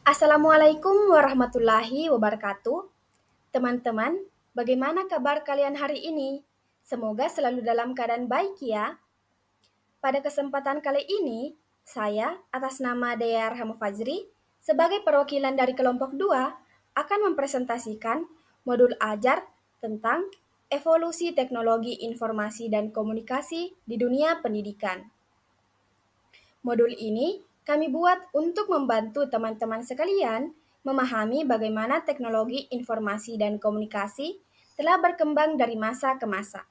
Assalamualaikum warahmatullahi wabarakatuh. Teman-teman, bagaimana kabar kalian hari ini? Semoga selalu dalam keadaan baik ya. Pada kesempatan kali ini, saya atas nama Dea Rahma Fajri sebagai perwakilan dari kelompok 2 akan mempresentasikan modul ajar tentang evolusi teknologi informasi dan komunikasi di dunia pendidikan. Modul ini kami buat untuk membantu teman-teman sekalian memahami bagaimana teknologi informasi dan komunikasi telah berkembang dari masa ke masa.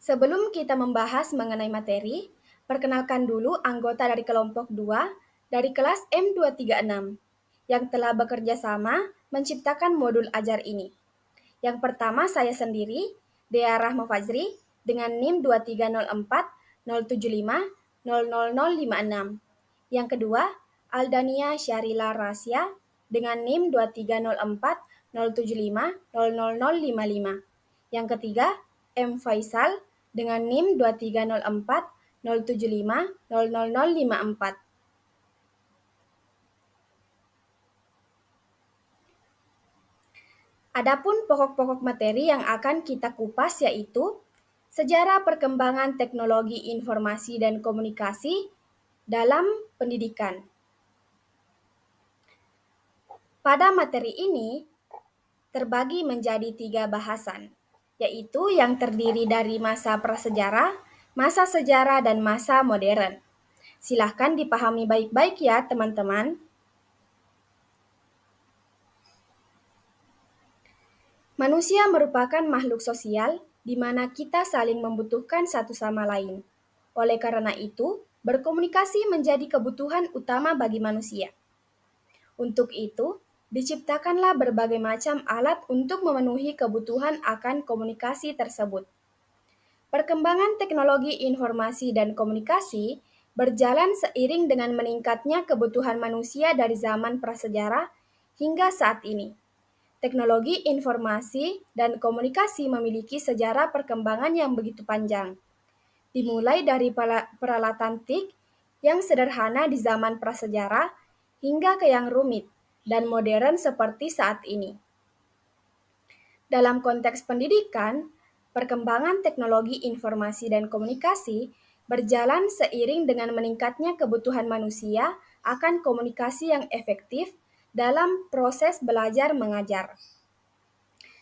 Sebelum kita membahas mengenai materi, perkenalkan dulu anggota dari kelompok 2 dari kelas M236 yang telah bekerja sama menciptakan modul ajar ini. Yang pertama saya sendiri, Dea Rahma Fajri, dengan NIM 2304075000056. Yang kedua, Aldania Syahrila Rasya dengan NIM 2304075000055. Yang ketiga, M. Faisal dengan NIM 2304075000054. Adapun pokok-pokok materi yang akan kita kupas yaitu sejarah perkembangan teknologi informasi dan komunikasi dalam pendidikan. Pada materi ini terbagi menjadi 3 bahasan, yaitu yang terdiri dari masa prasejarah, masa sejarah, dan masa modern. Silahkan dipahami baik-baik ya teman-teman. Manusia merupakan makhluk sosial di mana kita saling membutuhkan satu sama lain. Oleh karena itu, berkomunikasi menjadi kebutuhan utama bagi manusia. Untuk itu, diciptakanlah berbagai macam alat untuk memenuhi kebutuhan akan komunikasi tersebut. Perkembangan teknologi informasi dan komunikasi berjalan seiring dengan meningkatnya kebutuhan manusia dari zaman prasejarah hingga saat ini. Teknologi informasi dan komunikasi memiliki sejarah perkembangan yang begitu panjang. Dimulai dari peralatan TIK yang sederhana di zaman prasejarah hingga ke yang rumit dan modern seperti saat ini. Dalam konteks pendidikan, perkembangan teknologi informasi dan komunikasi berjalan seiring dengan meningkatnya kebutuhan manusia akan komunikasi yang efektif dalam proses belajar mengajar.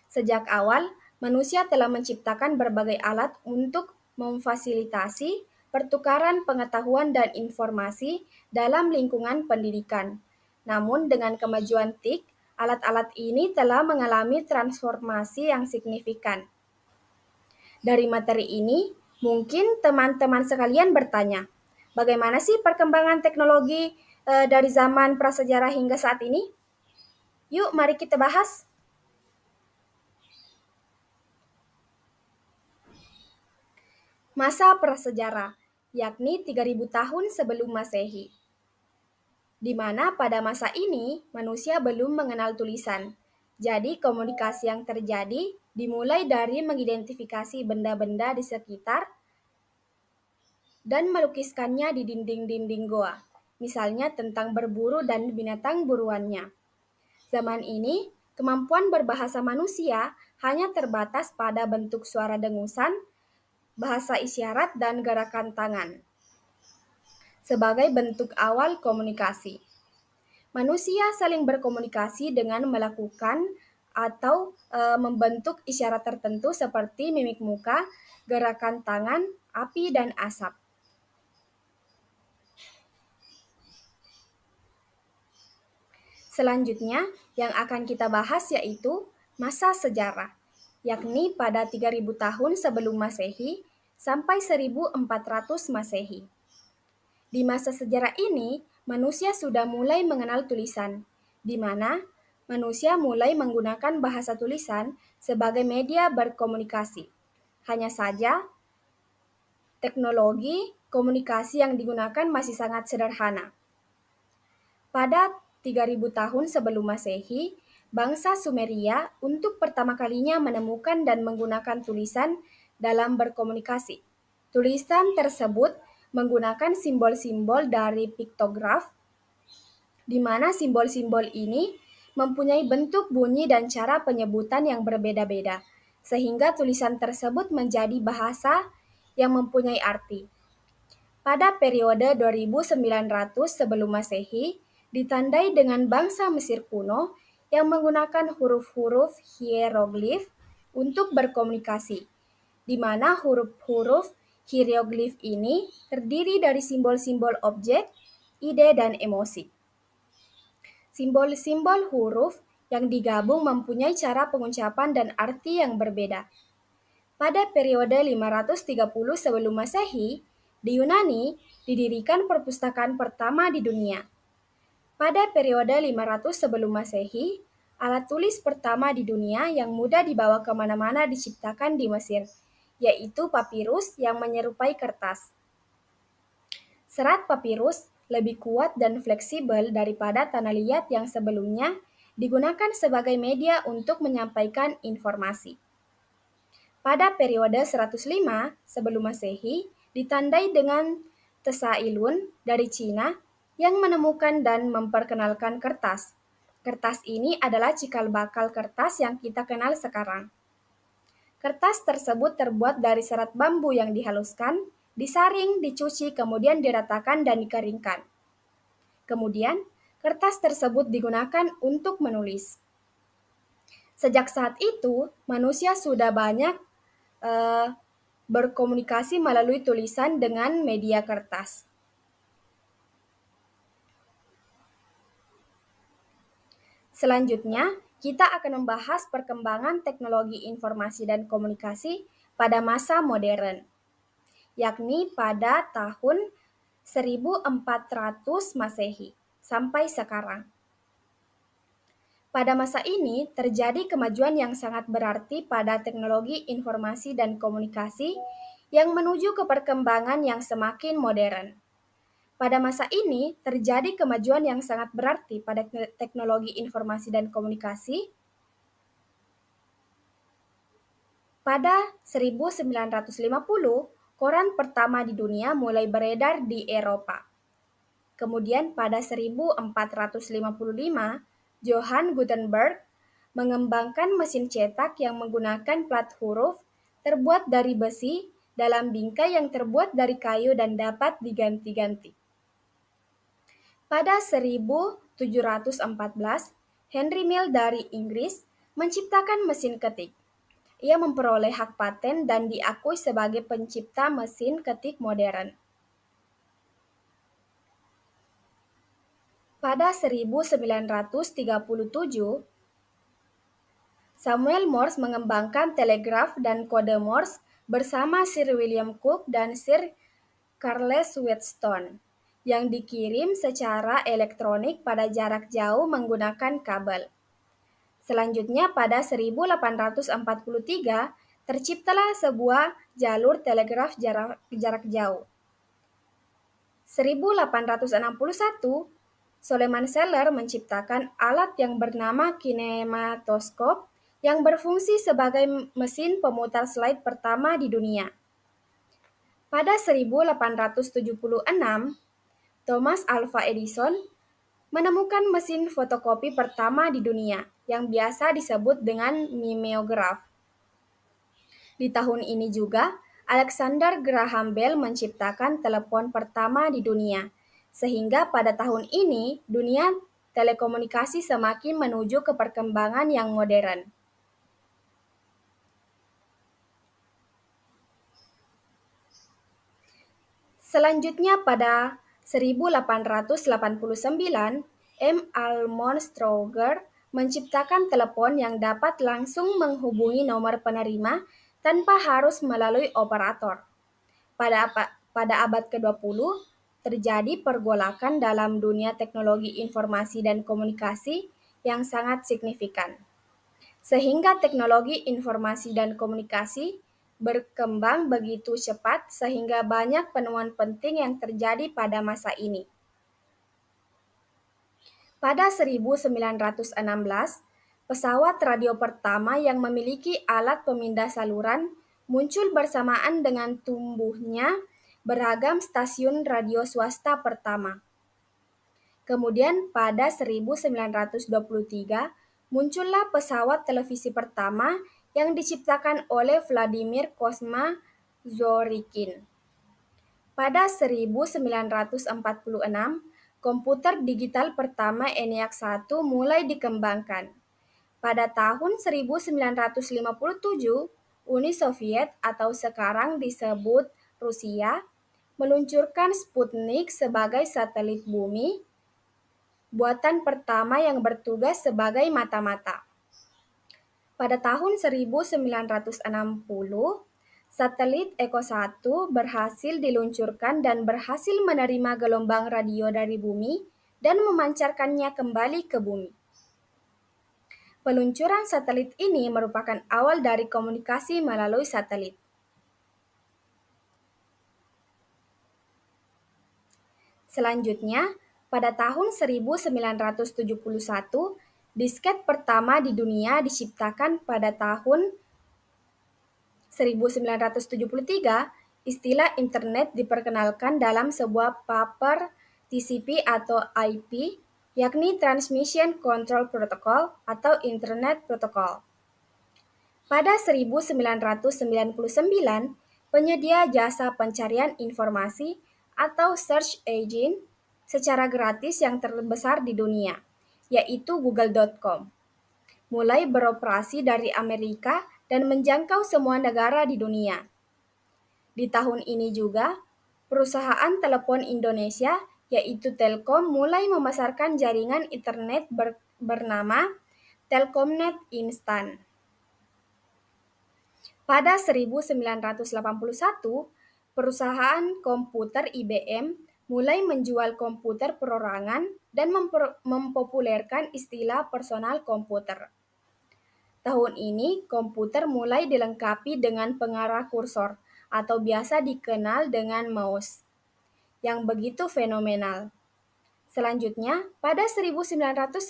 Sejak awal, manusia telah menciptakan berbagai alat untuk memfasilitasi pertukaran pengetahuan dan informasi dalam lingkungan pendidikan. Namun dengan kemajuan TIK, alat-alat ini telah mengalami transformasi yang signifikan. Dari materi ini, mungkin teman-teman sekalian bertanya, bagaimana sih perkembangan teknologi dari zaman prasejarah hingga saat ini? Yuk, mari kita bahas. Masa prasejarah, yakni 3000 tahun sebelum Masehi, di mana pada masa ini manusia belum mengenal tulisan. Jadi komunikasi yang terjadi dimulai dari mengidentifikasi benda-benda di sekitar dan melukiskannya di dinding-dinding goa, misalnya tentang berburu dan binatang buruannya. Zaman ini, kemampuan berbahasa manusia hanya terbatas pada bentuk suara dengusan, bahasa isyarat, dan gerakan tangan sebagai bentuk awal komunikasi. Manusia saling berkomunikasi dengan melakukan atau membentuk isyarat tertentu seperti mimik muka, gerakan tangan, api, dan asap. Selanjutnya, yang akan kita bahas yaitu masa sejarah, yakni pada 3000 tahun sebelum Masehi sampai 1400 Masehi. Di masa sejarah ini, manusia sudah mulai mengenal tulisan, di mana manusia mulai menggunakan bahasa tulisan sebagai media berkomunikasi. Hanya saja, teknologi komunikasi yang digunakan masih sangat sederhana. Pada 3000 tahun sebelum Masehi, bangsa Sumeria untuk pertama kalinya menemukan dan menggunakan tulisan dalam berkomunikasi. Tulisan tersebut menggunakan simbol-simbol dari piktograf, di mana simbol-simbol ini mempunyai bentuk, bunyi, dan cara penyebutan yang berbeda-beda, sehingga tulisan tersebut menjadi bahasa yang mempunyai arti. Pada periode 2900 sebelum Masehi, ditandai dengan bangsa Mesir kuno yang menggunakan huruf-huruf hieroglif untuk berkomunikasi, di mana huruf-huruf hieroglif ini terdiri dari simbol-simbol objek, ide, dan emosi. Simbol-simbol huruf yang digabung mempunyai cara pengucapan dan arti yang berbeda. Pada periode 530 sebelum Masehi, di Yunani didirikan perpustakaan pertama di dunia. Pada periode 500 sebelum Masehi, alat tulis pertama di dunia yang mudah dibawa kemana-mana diciptakan di Mesir, yaitu papirus yang menyerupai kertas. Serat papirus lebih kuat dan fleksibel daripada tanah liat yang sebelumnya digunakan sebagai media untuk menyampaikan informasi. Pada periode 105 sebelum Masehi, ditandai dengan Tesailun dari Cina yang menemukan dan memperkenalkan kertas. Kertas ini adalah cikal bakal kertas yang kita kenal sekarang. Kertas tersebut terbuat dari serat bambu yang dihaluskan, disaring, dicuci, kemudian diratakan dan dikeringkan. Kemudian, kertas tersebut digunakan untuk menulis. Sejak saat itu, manusia sudah banyak berkomunikasi melalui tulisan dengan media kertas. Selanjutnya, kita akan membahas perkembangan teknologi informasi dan komunikasi pada masa modern, yakni pada tahun 1400 Masehi sampai sekarang. Pada masa ini, terjadi kemajuan yang sangat berarti pada teknologi informasi dan komunikasi yang menuju ke perkembangan yang semakin modern. Pada masa ini, terjadi kemajuan yang sangat berarti pada teknologi informasi dan komunikasi. Pada 1950, koran pertama di dunia mulai beredar di Eropa. Kemudian pada 1455, Johann Gutenberg mengembangkan mesin cetak yang menggunakan plat huruf terbuat dari besi dalam bingkai yang terbuat dari kayu dan dapat diganti-ganti. Pada 1714, Henry Mill dari Inggris menciptakan mesin ketik. Ia memperoleh hak paten dan diakui sebagai pencipta mesin ketik modern. Pada 1937, Samuel Morse mengembangkan telegraf dan kode Morse bersama Sir William Cooke dan Sir Charles Wheatstone, yang dikirim secara elektronik pada jarak jauh menggunakan kabel. Selanjutnya pada 1843 terciptalah sebuah jalur telegraf jarak jauh. 1861 Solomon Seller menciptakan alat yang bernama kinematoskop yang berfungsi sebagai mesin pemutar slide pertama di dunia. Pada 1876, Thomas Alva Edison menemukan mesin fotokopi pertama di dunia yang biasa disebut dengan mimeograf. Di tahun ini juga, Alexander Graham Bell menciptakan telepon pertama di dunia, sehingga pada tahun ini dunia telekomunikasi semakin menuju ke perkembangan yang modern. Selanjutnya pada 1889, M. Almond Strowger menciptakan telepon yang dapat langsung menghubungi nomor penerima tanpa harus melalui operator. Pada abad ke-20, terjadi pergolakan dalam dunia teknologi informasi dan komunikasi yang sangat signifikan. Sehingga teknologi informasi dan komunikasi berkembang begitu cepat sehingga banyak penemuan penting yang terjadi pada masa ini. Pada 1916, pesawat radio pertama yang memiliki alat pemindah saluran muncul bersamaan dengan tumbuhnya beragam stasiun radio swasta pertama. Kemudian pada 1923 muncullah pesawat televisi pertama yang diciptakan oleh Vladimir Kosma Zworykin. Pada 1946, komputer digital pertama ENIAC 1 mulai dikembangkan. Pada tahun 1957, Uni Soviet atau sekarang disebut Rusia meluncurkan Sputnik sebagai satelit bumi buatan pertama yang bertugas sebagai mata-mata. Pada tahun 1960, satelit Echo 1 berhasil diluncurkan dan berhasil menerima gelombang radio dari bumi dan memancarkannya kembali ke bumi. Peluncuran satelit ini merupakan awal dari komunikasi melalui satelit. Selanjutnya, pada tahun 1971, disket pertama di dunia diciptakan. Pada tahun 1973, istilah internet diperkenalkan dalam sebuah paper TCP atau IP, yakni Transmission Control Protocol atau Internet Protocol. Pada 1999, penyedia jasa pencarian informasi atau search engine secara gratis yang terbesar di dunia, yaitu Google.com, mulai beroperasi dari Amerika dan menjangkau semua negara di dunia. Di tahun ini juga, perusahaan telepon Indonesia, yaitu Telkom, mulai memasarkan jaringan internet bernama Telkomnet Instan. Pada 1981, perusahaan komputer IBM mulai menjual komputer perorangan dan mempopulerkan istilah personal komputer. Tahun ini, komputer mulai dilengkapi dengan pengarah kursor atau biasa dikenal dengan mouse, yang begitu fenomenal. Selanjutnya, pada 1992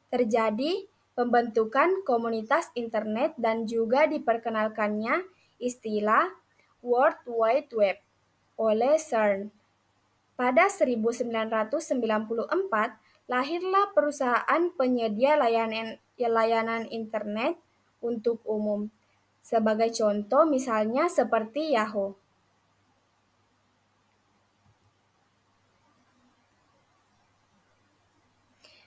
terjadi pembentukan komunitas internet dan juga diperkenalkannya istilah World Wide Web oleh CERN. Pada 1994, lahirlah perusahaan penyedia layanan internet untuk umum. Sebagai contoh misalnya seperti Yahoo.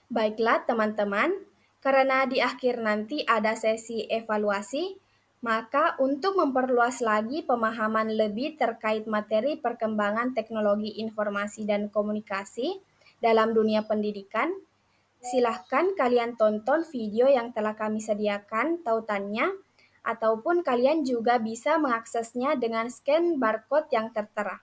Baiklah teman-teman, karena di akhir nanti ada sesi evaluasi, maka untuk memperluas lagi pemahaman lebih terkait materi perkembangan teknologi informasi dan komunikasi dalam dunia pendidikan, silahkan kalian tonton video yang telah kami sediakan tautannya, ataupun kalian juga bisa mengaksesnya dengan scan barcode yang tertera.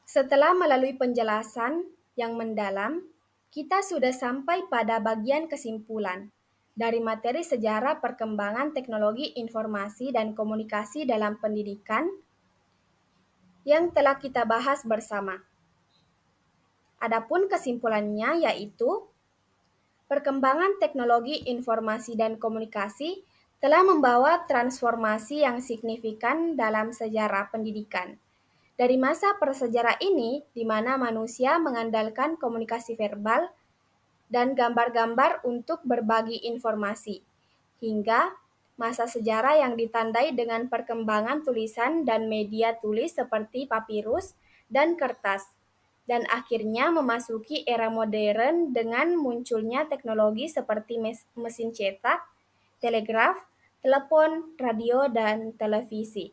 Setelah melalui penjelasan yang mendalam, kita sudah sampai pada bagian kesimpulan dari materi sejarah perkembangan teknologi informasi dan komunikasi dalam pendidikan yang telah kita bahas bersama. Adapun kesimpulannya yaitu perkembangan teknologi informasi dan komunikasi telah membawa transformasi yang signifikan dalam sejarah pendidikan. Dari masa prasejarah ini, di mana manusia mengandalkan komunikasi verbal dan gambar-gambar untuk berbagi informasi, hingga masa sejarah yang ditandai dengan perkembangan tulisan dan media tulis seperti papirus dan kertas, dan akhirnya memasuki era modern dengan munculnya teknologi seperti mesin cetak, telegraf, telepon, radio, dan televisi.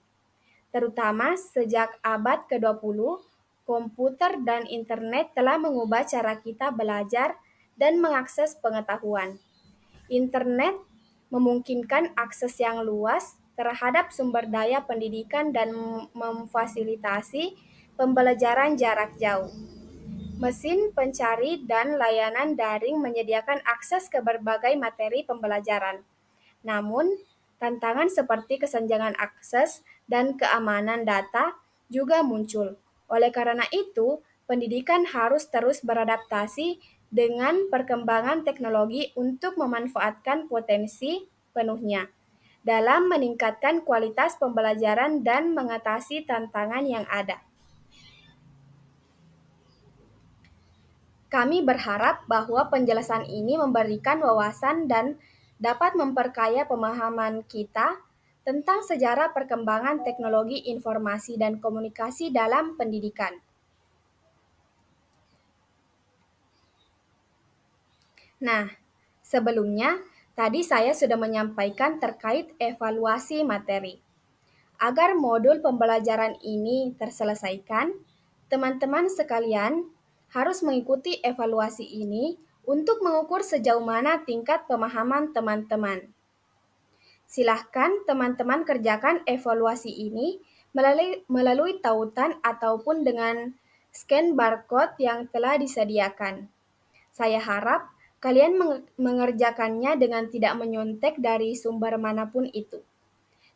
Terutama sejak abad ke-20, komputer dan internet telah mengubah cara kita belajar dan mengakses pengetahuan. Internet memungkinkan akses yang luas terhadap sumber daya pendidikan dan memfasilitasi pembelajaran jarak jauh. Mesin pencari dan layanan daring menyediakan akses ke berbagai materi pembelajaran. Namun, tantangan seperti kesenjangan akses dan keamanan data juga muncul. Oleh karena itu, pendidikan harus terus beradaptasi dengan perkembangan teknologi untuk memanfaatkan potensi penuhnya dalam meningkatkan kualitas pembelajaran dan mengatasi tantangan yang ada. Kami berharap bahwa penjelasan ini memberikan wawasan dan dapat memperkaya pemahaman kita tentang sejarah perkembangan teknologi informasi dan komunikasi dalam pendidikan. Nah, sebelumnya tadi saya sudah menyampaikan terkait evaluasi materi. Agar modul pembelajaran ini terselesaikan, teman-teman sekalian harus mengikuti evaluasi ini untuk mengukur sejauh mana tingkat pemahaman teman-teman. Silahkan teman-teman kerjakan evaluasi ini melalui tautan ataupun dengan scan barcode yang telah disediakan. Saya harap kalian mengerjakannya dengan tidak menyontek dari sumber manapun itu,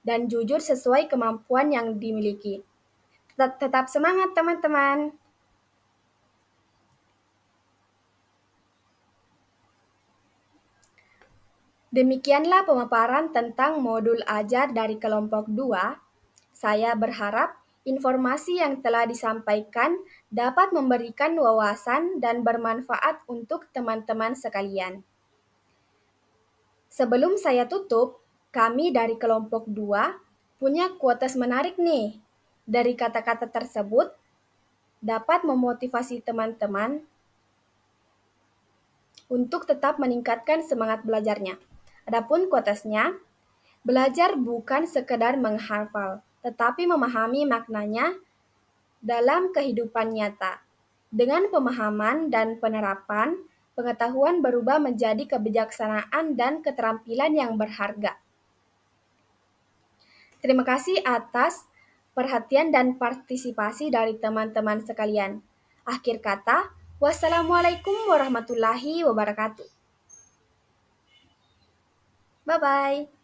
dan jujur sesuai kemampuan yang dimiliki. Tetap semangat teman-teman. Demikianlah pemaparan tentang modul ajar dari kelompok 2. Saya berharap informasi yang telah disampaikan dapat memberikan wawasan dan bermanfaat untuk teman-teman sekalian. Sebelum saya tutup, kami dari kelompok 2 punya quotes menarik nih. Dari kata-kata tersebut dapat memotivasi teman-teman untuk tetap meningkatkan semangat belajarnya. Adapun quotesnya, belajar bukan sekedar menghafal, tetapi memahami maknanya dalam kehidupan nyata. Dengan pemahaman dan penerapan, pengetahuan berubah menjadi kebijaksanaan dan keterampilan yang berharga. Terima kasih atas perhatian dan partisipasi dari teman-teman sekalian. Akhir kata, wassalamualaikum warahmatullahi wabarakatuh. Bye-bye.